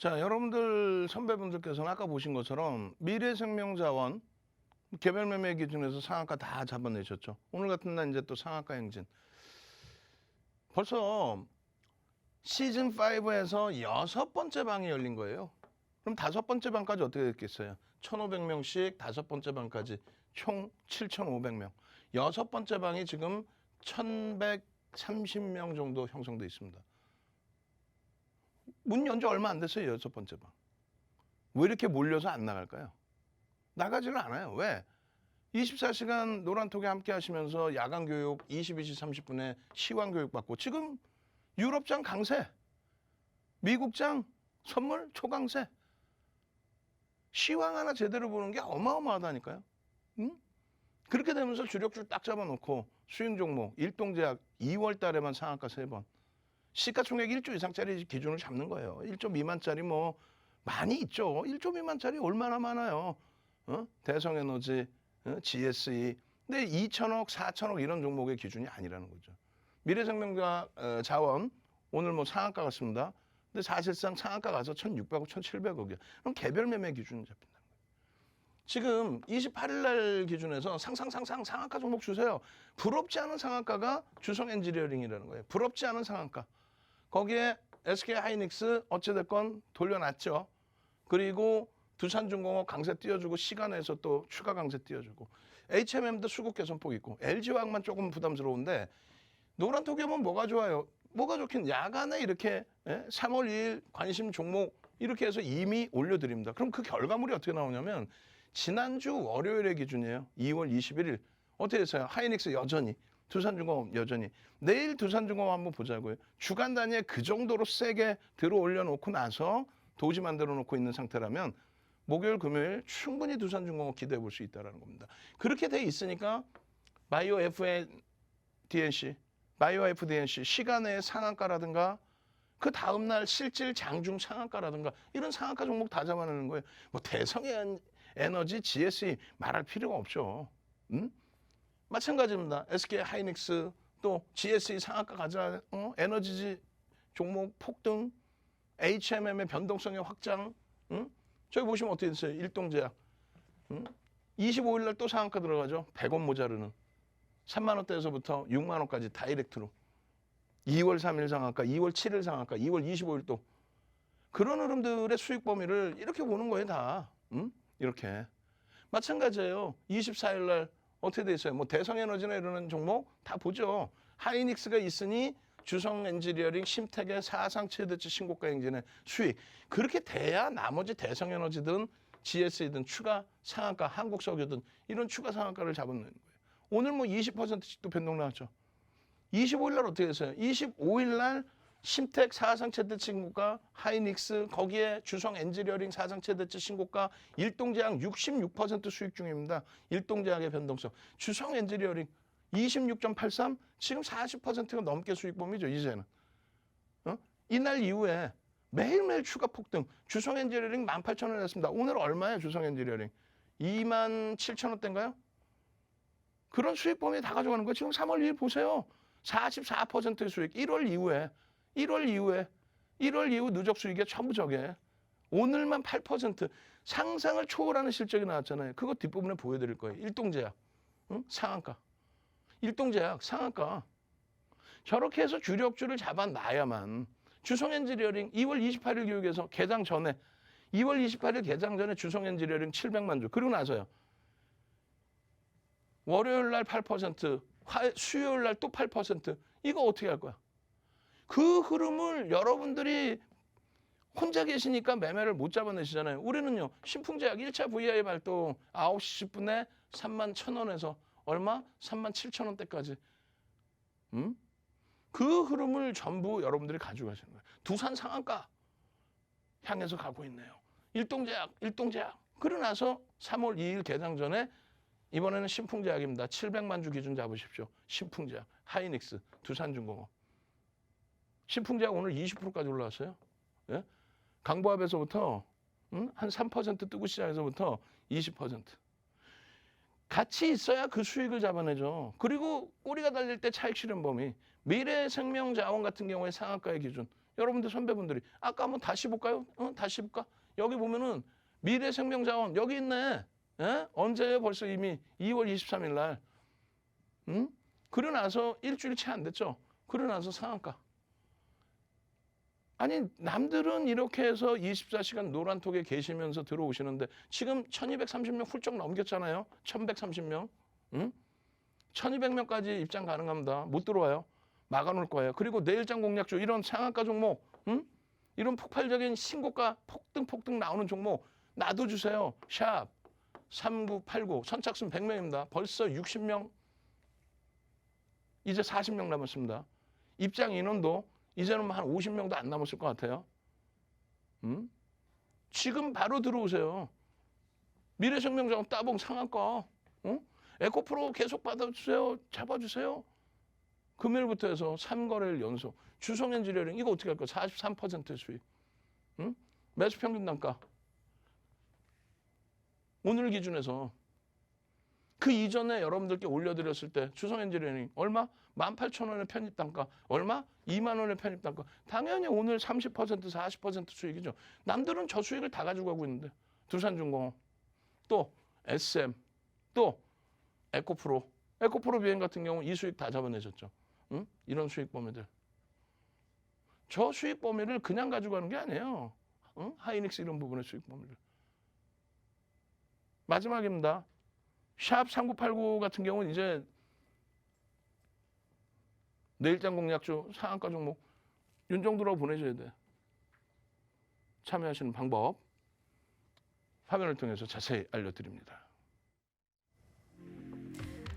B: 자, 여러분들 선배분들께서는 아까 보신 것처럼 미래생명자원 개별 매매 기준에서 상한가 다 잡아내셨죠. 오늘 같은 날 이제 또 상한가 행진. 벌써 시즌 5에서 6번째 방이 열린 거예요. 그럼 5번째 방까지 어떻게 됐겠어요? 1,500명씩 5번째 방까지 총 7,500명. 여섯 번째 방이 지금 1,130명 정도 형성돼 있습니다. 문 연 지 얼마 안 됐어요. 여섯 번째 방. 왜 이렇게 몰려서 안 나갈까요? 나가지를 않아요. 왜? 24시간 노란톡에 함께 하시면서 야간 교육 22시 30분에 시황 교육 받고 지금 유럽장 강세, 미국장 선물 초강세. 시황 하나 제대로 보는 게 어마어마하다니까요. 응? 그렇게 되면서 주력줄 딱 잡아놓고 수익 종목, 일동제약 2월 달에만 상한가 3번. 시가총액 1조 이상짜리 기준을 잡는 거예요. 1조 미만짜리 뭐 많이 있죠. 1조 미만짜리 얼마나 많아요. 대성에너지, GSE. 근데 2천억, 4천억 이런 종목의 기준이 아니라는 거죠. 미래생명과 자원 오늘 뭐 상한가 같습니다. 근데 사실상 상한가 가서 1,600억, 1,700억이야. 그럼 개별 매매 기준이 잡힌다는 거예요. 지금 28일 날 기준에서 상한가 종목 주세요. 부럽지 않은 상한가가 주성 엔지니어링이라는 거예요. 부럽지 않은 상한가. 거기에 SK 하이닉스 어찌됐건 돌려놨죠. 그리고 두산중공업 강세 띄워주고 시간에서 또 추가 강세 띄워주고 HMM도 수급 개선폭 있고 LG화학만 조금 부담스러운데 노란톡에 보면 뭐가 좋아요? 뭐가 좋긴 야간에 이렇게 3월 2일 관심 종목 이렇게 해서 이미 올려드립니다. 그럼 그 결과물이 어떻게 나오냐면 지난주 월요일의 기준이에요. 2월 21일 어떻게 됐어요? 하이닉스 여전히 두산중공업 여전히 내일 두산중공업 한번 보자고요. 주간 단위에 그 정도로 세게 들어 올려놓고 나서 도지 만들어 놓고 있는 상태라면 목요일 금요일 충분히 두산중공업 기대해 볼 수 있다는 겁니다. 그렇게 돼 있으니까 바이오 FDNC 시간의 상한가라든가 그 다음날 실질 장중 상한가라든가 이런 상한가 종목 다 잡아내는 거예요. 뭐 대성의 에너지, GSE 말할 필요가 없죠. 마찬가지입니다. SK 하이닉스 또 GSE 상한가 가자, 에너지 종목 폭등, HMM의 변동성의 확장. 저기 보시면 어떻게 됐어요? 일동제약. 25일 날 또 상한가 들어가죠. 100원 모자르는. 3만 원대에서부터 6만 원까지 다이렉트로. 2월 3일 상한가, 2월 7일 상한가, 2월 25일 또. 그런 흐름들의 수익 범위를 이렇게 보는 거예요, 다. 이렇게. 마찬가지예요. 24일 날 어떻게 돼 있어요? 뭐 대성에너지나 이러는 종목 다 보죠. 하이닉스가 있으니 주성 엔지니어링, 심택의 사상 최대치 신고가 행진의 수익. 그렇게 돼야 나머지 대성에너지든 GS이든 추가 상한가, 한국석유든 이런 추가 상한가를 잡는 거예요. 오늘 뭐 20%씩도 변동 나왔죠. 25일 날 어떻게 됐어요? 25일 날 심택 사상 최대치 신고가, 하이닉스 거기에 주성 엔지니어링 사상 최대치 신고가, 일동제약 66% 수익 중입니다. 일동제약의 변동성. 주성 엔지니어링 26.83 지금 40%가 넘게 수익 범위죠. 이제는. 이날 이후에 매일매일 추가 폭등. 주성 엔지니어링 18,000원 했습니다. 오늘 얼마예요? 주성 엔지니어링 27,000원대인가요? 그런 수익 범위 다 가져가는 거예요. 지금 3월 2일 보세요. 44%의 수익. 1월 이후 누적 수익이 전부 저게. 오늘만 8% 상상을 초월하는 실적이 나왔잖아요. 그거 뒷부분에 보여드릴 거예요. 일동제약 상한가. 일동제약 상한가. 저렇게 해서 주력주를 잡아놔야만 주성 엔지니어링 2월 28일 교육에서 개장 전에 2월 28일 개장 전에 주성 엔지니어링 700만 주. 그리고 나서요. 월요일 날 8%, 수요일 날 또 8%. 이거 어떻게 할 거야? 그 흐름을 여러분들이 혼자 계시니까 매매를 못 잡아내시잖아요. 우리는요. 신풍제약 1차 VI 발동 9시 10분에 31,000원에서 얼마? 37,000원대까지. 그 흐름을 전부 여러분들이 가져가시는 거예요. 두산 상한가 향해서 가고 있네요. 일동제약. 그러고 나서 3월 2일 개장 전에 이번에는 신풍제약입니다. 700만 주 기준 잡으십시오. 신풍제약, 하이닉스, 두산중공업. 신풍제약 오늘 20%까지 올라왔어요. 예? 강보합에서부터 한 3% 뜨고 시작해서부터 20%. 같이 있어야 그 수익을 잡아내죠. 그리고 꼬리가 달릴 때 차익 실현 범위. 미래생명자원 같은 경우에 상한가의 기준. 여러분들 선배분들이 아까 한번 다시 볼까요? 다시 볼까? 여기 보면은 미래생명자원 여기 있네. 예? 언제예요? 벌써 이미 2월 23일 날. 그러고 나서 일주일 채 안 됐죠. 그러고 나서 상한가. 아니 남들은 이렇게 해서 24시간 노란톡에 계시면서 들어오시는데 지금 1230명 훌쩍 넘겼잖아요. 1130명. 1200명까지 입장 가능합니다. 못 들어와요. 막아놓을 거예요. 그리고 내일장 공략주 이런 상한가 종목, 이런 폭발적인 신고가 폭등 나오는 종목 놔둬주세요. 샵 3989 선착순 100명입니다. 벌써 60명, 이제 40명 남았습니다. 입장 인원도 이제는 한 50명도 안 남았을 것 같아요. 지금 바로 들어오세요. 미래생명자원 따봉 상한가, 에코프로 계속 받아주세요. 잡아주세요. 금요일부터 해서 3거래일 연속. 주성엔지니어링 이거 어떻게 할까? 43%의 수익. 매수 평균 단가. 오늘 기준에서 그 이전에 여러분들께 올려드렸을 때 주성엔지니어링 얼마? 18,000원의 편입 단가. 얼마? 2만 원의 편입 단가. 당연히 오늘 30% 40% 수익이죠. 남들은 저 수익을 다 가지고 가고 있는데. 두산중공업, 또 SM, 또 에코프로. 에코프로 비행 같은 경우 이 수익 다 잡아내셨죠. 이런 수익 범위들. 저 수익 범위를 그냥 가져가는 게 아니에요. 하이닉스 이런 부분의 수익 범위를. 마지막입니다. 샵 3989 같은 경우는 이제 내일장 공략주 상한가 종목 윤정도라고 보내줘야 돼. 참여하시는 방법 화면을 통해서 자세히 알려드립니다.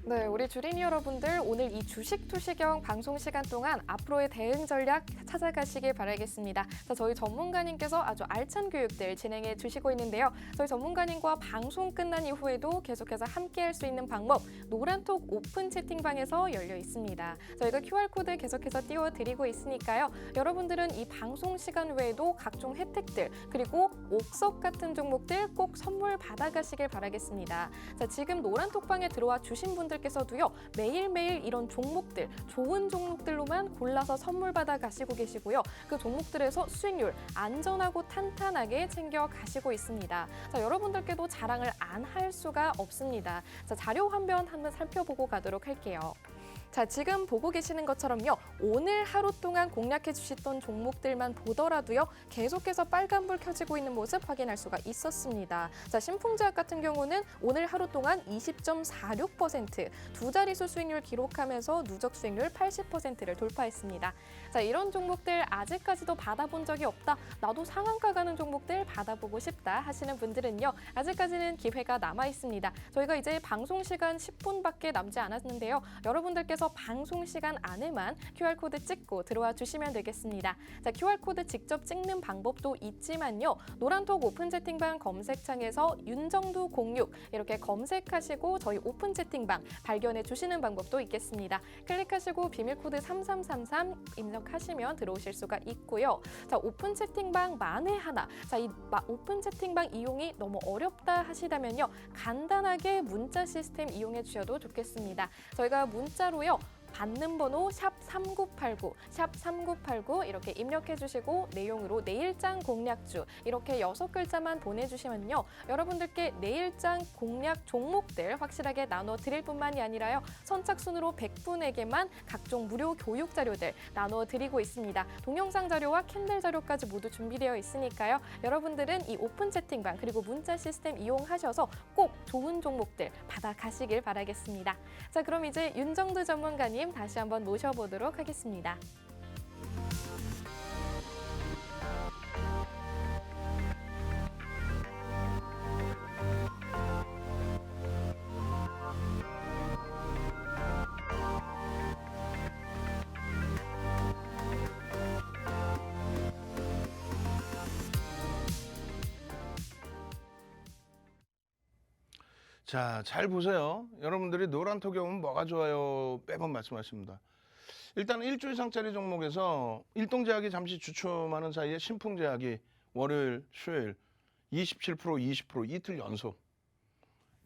A: 네, 우리 주린이 여러분들 오늘 이 주식 투시경 방송 시간 동안 앞으로의 대응 전략 찾아가시길 바라겠습니다. 자, 저희 전문가님께서 아주 알찬 교육들 진행해 주시고 있는데요. 저희 전문가님과 방송 끝난 이후에도 계속해서 함께할 수 있는 방법 노란톡 오픈 채팅방에서 열려 있습니다. 저희가 QR코드 계속해서 띄워드리고 있으니까요. 여러분들은 이 방송 시간 외에도 각종 혜택들 그리고 옥석 같은 종목들 꼭 선물 받아가시길 바라겠습니다. 자, 지금 노란톡방에 들어와 주신 분들 께서도요 매일매일 이런 종목들 좋은 종목들로만 골라서 선물 받아 가시고 계시고요. 그 종목들에서 수익률 안전하고 탄탄하게 챙겨 가시고 있습니다. 자, 여러분들께도 자랑을 안 할 수가 없습니다. 자, 자료 한번 살펴보고 가도록 할게요. 자, 지금 보고 계시는 것처럼요. 오늘 하루 동안 공략해 주셨던 종목들만 보더라도요. 계속해서 빨간불 켜지고 있는 모습 확인할 수가 있었습니다. 자, 신풍제약 같은 경우는 오늘 하루 동안 20.46% 두 자릿수 수익률 기록하면서 누적 수익률 80%를 돌파했습니다. 자, 이런 종목들 아직까지도 받아본 적이 없다. 나도 상한가 가는 종목들 받아보고 싶다 하시는 분들은요. 아직까지는 기회가 남아 있습니다. 저희가 이제 방송 시간 10분밖에 남지 않았는데요. 여러분들께서 방송 시간 안에만 QR코드 찍고 들어와 주시면 되겠습니다. 자, QR코드 직접 찍는 방법도 있지만요. 노란톡 오픈 채팅방 검색창에서 윤정두 06 이렇게 검색하시고 저희 오픈 채팅방 발견해 주시는 방법도 있겠습니다. 클릭하시고 비밀코드 3333 입력하시면 들어오실 수가 있고요. 자, 오픈 채팅방 만에 하나. 자, 이 오픈 채팅방 이용이 너무 어렵다 하시다면요. 간단하게 문자 시스템 이용해 주셔도 좋겠습니다. 저희가 문자로요. 받는 번호 샵 3989, 샵 3989 이렇게 입력해 주시고 내용으로 내일장 공략주 이렇게 6글자만 보내주시면요. 여러분들께 내일장 공략 종목들 확실하게 나눠드릴 뿐만이 아니라요. 선착순으로 100분에게만 각종 무료 교육 자료들 나눠드리고 있습니다. 동영상 자료와 캔들 자료까지 모두 준비되어 있으니까요. 여러분들은 이 오픈 채팅방 그리고 문자 시스템 이용하셔서 꼭 좋은 종목들 받아가시길 바라겠습니다. 자, 그럼 이제 윤정두 전문가님 다시 한번 모셔보도록 하겠습니다.
B: 자, 잘 보세요. 여러분들이 노란톡에 오면 뭐가 좋아요? 매번 말씀하십니다. 일단 일주 이상짜리 종목에서 일동제약이 잠시 주춤하는 사이에 신풍제약이 월요일, 수요일 27%, 20% 이틀 연속.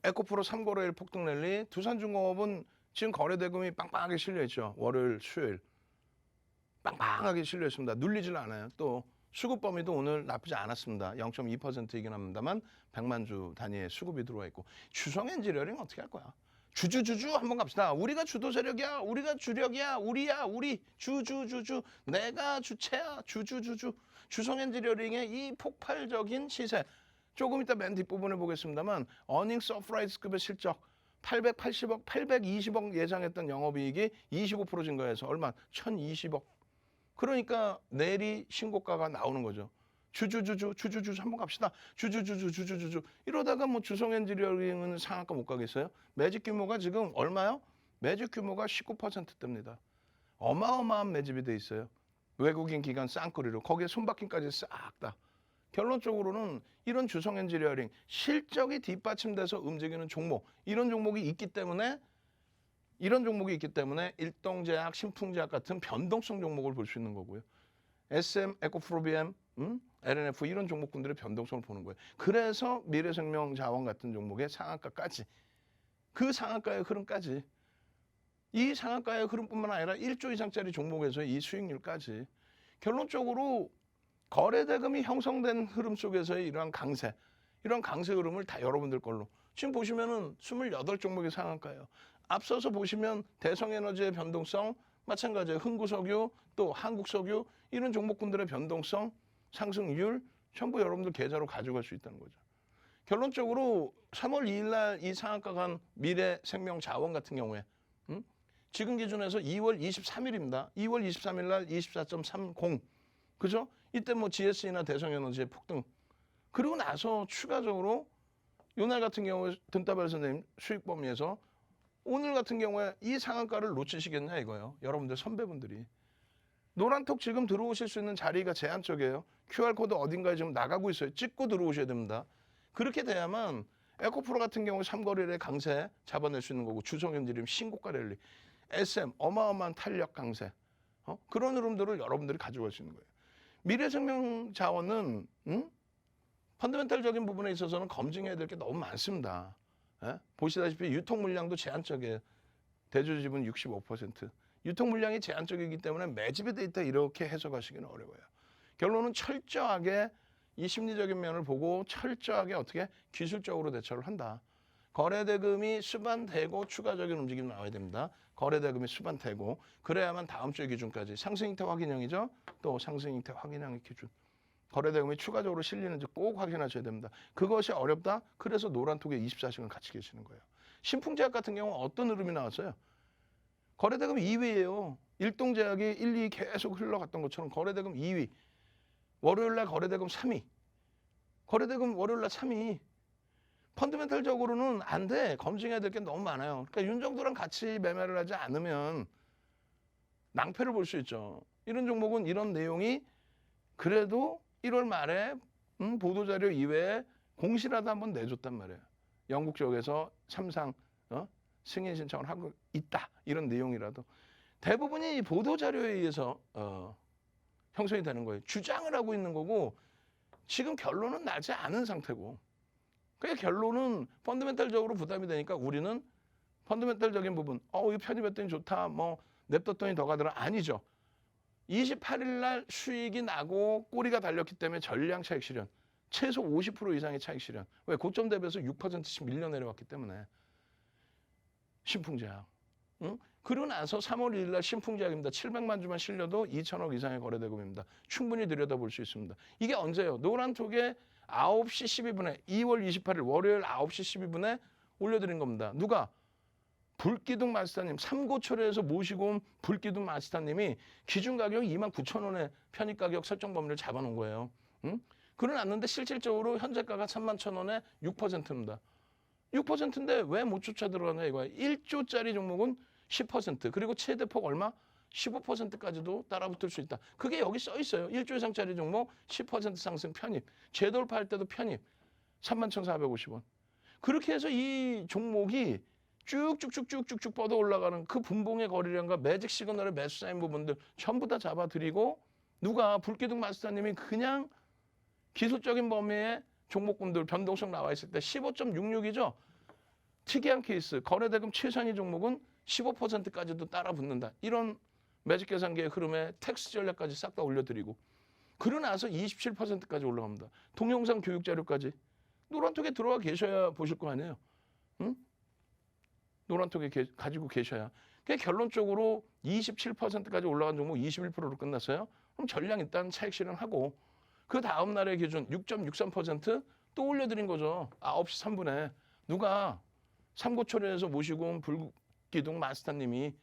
B: 에코프로 3거래일 폭등 랠리, 두산중공업은 지금 거래대금이 빵빵하게 실려있죠. 월요일, 수요일. 빵빵하게 실려있습니다. 눌리질 않아요. 또 수급 범위도 오늘 나쁘지 않았습니다. 0.2%이긴 합니다만 100만 주 단위의 수급이 들어와 있고. 주성엔지니어링 어떻게 할 거야? 주주 한번 갑시다. 우리가 주도 세력이야. 우리가 주력이야. 우리야. 우리 주주. 내가 주체야. 주주. 주성엔지니어링의 이 폭발적인 시세. 조금 이따 맨 뒷부분에 보겠습니다만 어닝 서프라이즈급의 실적 880억, 820억 예상했던 영업이익이 25% 증가해서 얼마? 1,020억. 그러니까 내리 신고가가 나오는 거죠. 주주주 한번 갑시다. 주주주 이러다가 뭐 주성 엔지니어링은 상한가 못 가겠어요? 매집 규모가 지금 얼마요? 매집 규모가 19%대입니다. 어마어마한 매집이 돼 있어요. 외국인 기관 쌍끌이로 거기에 손바뀜까지 싹 다. 결론적으로는 이런 주성 엔지니어링 실적이 뒷받침돼서 움직이는 종목 이런 종목이 있기 때문에 일동제약, 신풍제약 같은 변동성 종목을 볼 수 있는 거고요. SM, 에코프로비엠, LNF 이런 종목군들의 변동성을 보는 거예요. 그래서 미래생명자원 같은 종목의 상한가까지 그 상한가의 흐름까지 이 상한가의 흐름뿐만 아니라 1조 이상짜리 종목에서의 이 수익률까지 결론적으로 거래대금이 형성된 흐름 속에서의 이러한 강세 흐름을 다 여러분들 걸로 지금 보시면은 28종목의 상한가예요. 앞서서 보시면 대성에너지의 변동성 마찬가지예요. 흥구석유 또 한국석유 이런 종목군들의 변동성 상승률 전부 여러분들 계좌로 가져갈 수 있다는 거죠. 결론적으로 3월 2일 날 이 상한가 간 미래생명자원 같은 경우에 지금 기준에서 2월 23일입니다. 2월 23일 날 24.30 그죠? 이때 뭐 GS나 대성에너지의 폭등 그리고 나서 추가적으로 요날 같은 경우에 든따발 선생님 수익 범위에서 오늘 같은 경우에 이 상한가를 놓치시겠냐 이거예요. 여러분들 선배분들이. 노란톡 지금 들어오실 수 있는 자리가 제한적이에요. QR코드 어딘가에 지금 나가고 있어요. 찍고 들어오셔야 됩니다. 그렇게 돼야만 에코프로 같은 경우 3거래일에 강세 잡아낼 수 있는 거고 주성현지림 신고가 랠리 SM 어마어마한 탄력 강세 그런 흐름들을 여러분들이 가져갈 수 있는 거예요. 미래생명자원은 펀더멘탈적인 부분에 있어서는 검증해야 될 게 너무 많습니다. 예? 보시다시피 유통 물량도 제한적이에요. 대주주지분 65%. 유통 물량이 제한적이기 때문에 매집이 돼 있다 이렇게 해석하시기는 어려워요. 결론은 철저하게 이 심리적인 면을 보고 철저하게 어떻게 기술적으로 대처를 한다. 거래대금이 수반되고 추가적인 움직임이 나와야 됩니다. 거래대금이 수반되고 그래야만 다음 주 기준까지 상승잉태 확인형이죠. 또 상승잉태 확인형의 기준. 거래대금이 추가적으로 실리는지 꼭 확인하셔야 됩니다. 그것이 어렵다? 그래서 노란톡에 24시간 같이 계시는 거예요. 신풍제약 같은 경우 어떤 흐름이 나왔어요? 거래대금 2위예요. 일동제약이 1, 2 계속 흘러갔던 것처럼 거래대금 2위. 월요일날 거래대금 3위. 거래대금 월요일날 3위. 펀더멘탈적으로는 안 돼. 검증해야 될 게 너무 많아요. 그러니까 윤 정도랑 같이 매매를 하지 않으면 낭패를 볼 수 있죠. 이런 종목은 이런 내용이 그래도 1월 말에 보도자료 이외에 공시라도 한번 내줬단 말이에요. 영국 쪽에서 삼상 승인 신청을 하고 있다. 이런 내용이라도. 대부분이 보도자료에 의해서 형성이 되는 거예요. 주장을 하고 있는 거고 지금 결론은 나지 않은 상태고 그게 결론은 펀더멘탈적으로 부담이 되니까 우리는 펀더멘탈적인 부분 이거 편입했더니 좋다 뭐 냅뒀더니 더 가더라 아니죠. 28일 날 수익이 나고 꼬리가 달렸기 때문에 전량 차익 실현 최소 50% 이상의 차익 실현 왜 고점 대비해서 6%씩 밀려 내려왔기 때문에 신풍제약 그러고 나서 3월 1일 날 신풍제약입니다. 700만 주만 실려도 2천억 이상의 거래대금입니다. 충분히 들여다볼 수 있습니다. 이게 언제예요? 노란톡에 9시 12분에 2월 28일 월요일 9시 12분에 올려드린 겁니다. 누가? 불기둥 마스터님, 삼고초려에서 모시고 온 불기둥 마스터님이 기준 가격 29,000원에 편입 가격 설정 범위를 잡아놓은 거예요. 그러놨는데 실질적으로 현재가가 31,000원에 6%입니다. 6%인데 왜 못 쫓아 들어가냐 이거야. 1조짜리 종목은 10% 그리고 최대폭 얼마? 15%까지도 따라붙을 수 있다. 그게 여기 써 있어요. 1조 이상짜리 종목 10% 상승 편입. 재돌파할 때도 편입. 31,450원. 그렇게 해서 이 종목이 쭉쭉쭉쭉쭉쭉 뻗어 올라가는 그 분봉의 거래량과 매직 시그널의 매수 사인 부분들 전부 다 잡아드리고 누가 불기둥 마스터님이 그냥 기술적인 범위의 종목군들 변동성 나와 있을 때 15.66이죠. 특이한 케이스. 거래대금 최상위 종목은 15%까지도 따라 붙는다. 이런 매직 계산기의 흐름에 텍스 전략까지 싹 다 올려드리고 그러고 나서 27%까지 올라갑니다. 동영상 교육 자료까지. 노란톡에 들어와 계셔야 보실 거 아니에요. 응? 노란톡에 가지고 계셔야. 그러니까 결론적으로 27%까지 올라간 종목 21%로 끝났어요. 그럼 전량 일단 차익 실현하고 그 다음 날의 기준 6.63%또 올려드린 거죠. 9시 3분에. 누가? 삼고초려에서 모시고 온 불기둥 마스터님이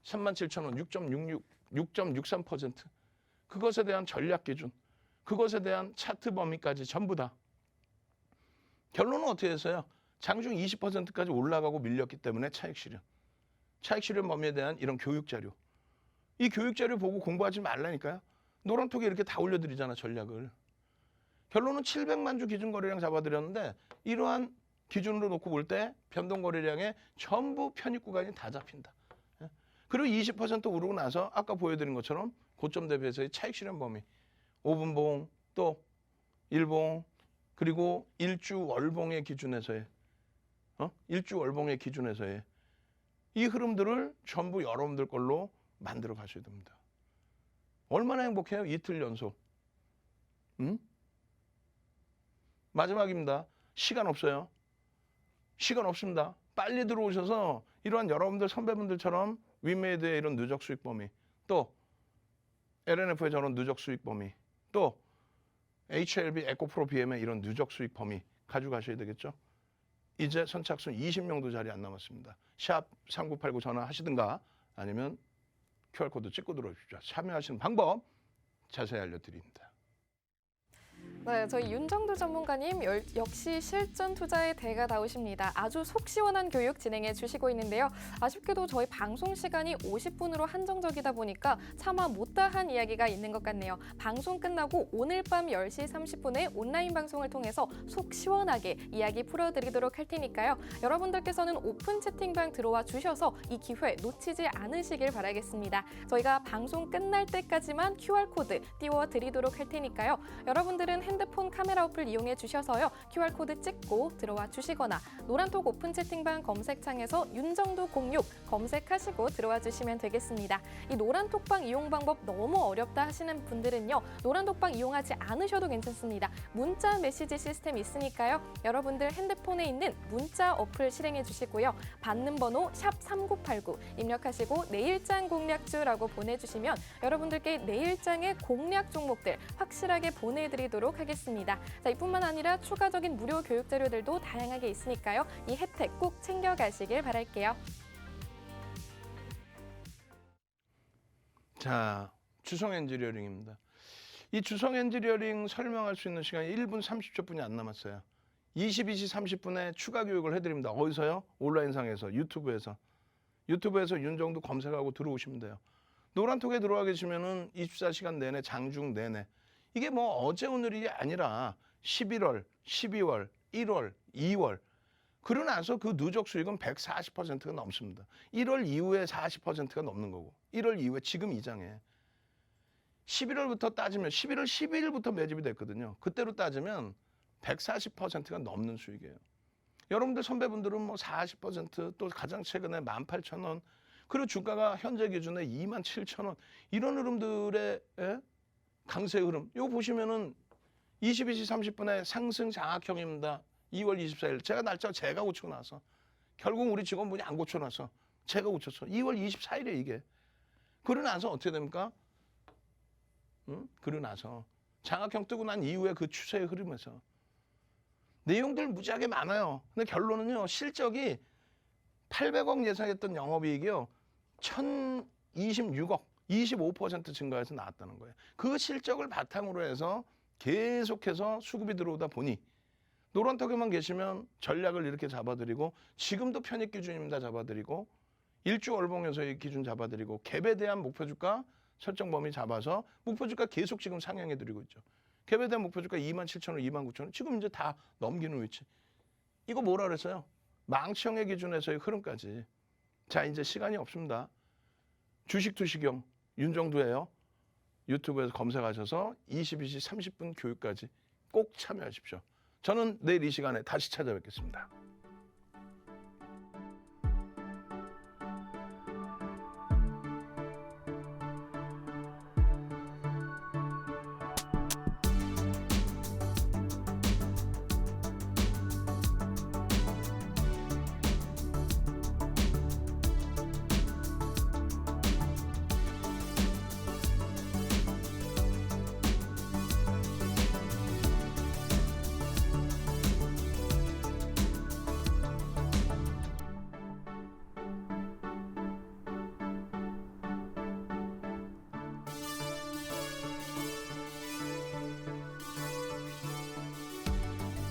B: 37,000원 6.63%. 그것에 대한 전략 기준, 그것에 대한 차트 범위까지 전부 다. 결론은 어떻게 했어요? 장중 20%까지 올라가고 밀렸기 때문에 차익 실현. 차익 실현 범위에 대한 이런 교육 자료. 이 교육 자료 보고 공부하지 말라니까요. 노란톡에 이렇게 다 올려드리잖아, 전략을. 결론은 700만 주 기준 거래량 잡아드렸는데 이러한 기준으로 놓고 볼 때 변동 거래량에 전부 편입 구간이 다 잡힌다. 그리고 20% 오르고 나서 아까 보여드린 것처럼 고점 대비해서의 차익 실현 범위. 5분봉 또 1봉 그리고 일주 월봉의 기준에서의 일주 월봉의 기준에서의 이 흐름들을 전부 여러분들 걸로 만들어 가셔야 됩니다. 얼마나 행복해요? 이틀 연속. 마지막입니다. 시간 없어요. 시간 없습니다. 빨리 들어오셔서 이러한 여러분들 선배분들처럼 윈메이드의 이런 누적 수익 범위, 또 LNF의 저런 누적 수익 범위, 또 HLB 에코프로 BM의 이런 누적 수익 범위 가져가셔야 되겠죠. 이제 선착순 20명도 자리 안 남았습니다. 샵 3989 전화하시든가 아니면 QR코드 찍고 들어오십시오. 참여하시는 방법 자세히 알려드립니다.
A: 네, 저희 윤정두 전문가님 역시 실전 투자의 대가다우십니다. 아주 속 시원한 교육 진행해 주시고 있는데요. 아쉽게도 저희 방송 시간이 50분으로 한정적이다 보니까 차마 못다한 이야기가 있는 것 같네요. 방송 끝나고 오늘 밤 10시 30분에 온라인 방송을 통해서 속 시원하게 이야기 풀어드리도록 할 테니까요. 여러분들께서는 오픈 채팅방 들어와 주셔서 이 기회 놓치지 않으시길 바라겠습니다. 저희가 방송 끝날 때까지만 QR코드 띄워드리도록 할 테니까요. 여러분들은 핸드폰 카메라 어플 이용해 주셔서요. QR코드 찍고 들어와 주시거나 노란톡 오픈 채팅방 검색창에서 윤정두 06 검색하시고 들어와 주시면 되겠습니다. 이 노란톡방 이용 방법 너무 어렵다 하시는 분들은요. 노란톡방 이용하지 않으셔도 괜찮습니다. 문자 메시지 시스템 있으니까요. 여러분들 핸드폰에 있는 문자 어플 실행해 주시고요. 받는 번호 샵 3989 입력하시고 내일장 공략주라고 보내주시면 여러분들께 내일장의 공략 종목들 확실하게 보내드리도록 하겠습니다. 자, 이뿐만 아니라 추가적인 무료 교육 자료들도 다양하게 있으니까요. 이 혜택 꼭 챙겨가시길 바랄게요.
B: 자, 주성 엔지니어링입니다. 이 주성 엔지니어링 설명할 수 있는 시간이 1분 30초 분이 안 남았어요. 22시 30분에 추가 교육을 해드립니다. 어디서요? 온라인상에서, 유튜브에서. 유튜브에서 윤정두 검색하고 들어오시면 돼요. 노란톡에 들어와 계시면은 24시간 내내, 장중 내내. 이게 뭐 어제 오늘이 아니라 11월, 12월, 1월, 2월. 그러고 나서 그 누적 수익은 140%가 넘습니다. 1월 이후에 40%가 넘는 거고. 1월 이후에 지금 이 장에. 11월부터 따지면 11월 12일부터 매집이 됐거든요. 그때로 따지면 140%가 넘는 수익이에요. 여러분들 선배분들은 뭐 40%, 또 가장 최근에 18,000원, 그리고 주가가 현재 기준에 27,000원 이런 흐름들의 강세 흐름. 이거 보시면은 22시 30분에 상승 장악형입니다. 2월 24일. 제가 날짜 제가 고치고 나서 결국 우리 직원분이 안 고쳐놔서 제가 고쳤어. 2월 24일에 이게. 그러고 나서 어떻게 됩니까? 그러고 나서 장악형 뜨고 난 이후에 그 추세의 흐름에서 내용들 무지하게 많아요. 근데 결론은요. 실적이 800억 예상했던 영업이익이요. 1,026억, 25% 증가해서 나왔다는 거예요. 그 실적을 바탕으로 해서 계속해서 수급이 들어오다 보니 노란턱에만 계시면 전략을 이렇게 잡아드리고 지금도 편입 기준입니다. 잡아드리고 일주 월봉에서의 기준 잡아드리고 갭에 대한 목표주가 설정 범위 잡아서 목표주가 계속 지금 상향해드리고 있죠. 갭에 대한 목표주가 27,000원, 29,000원 지금 이제 다 넘기는 위치. 이거 뭐라 그랬어요? 망치형의 기준에서의 흐름까지. 자, 이제 시간이 없습니다. 주식 투시경 윤정두예요. 유튜브에서 검색하셔서 22시 30분 교육까지 꼭 참여하십시오. 저는 내일 이 시간에 다시 찾아뵙겠습니다.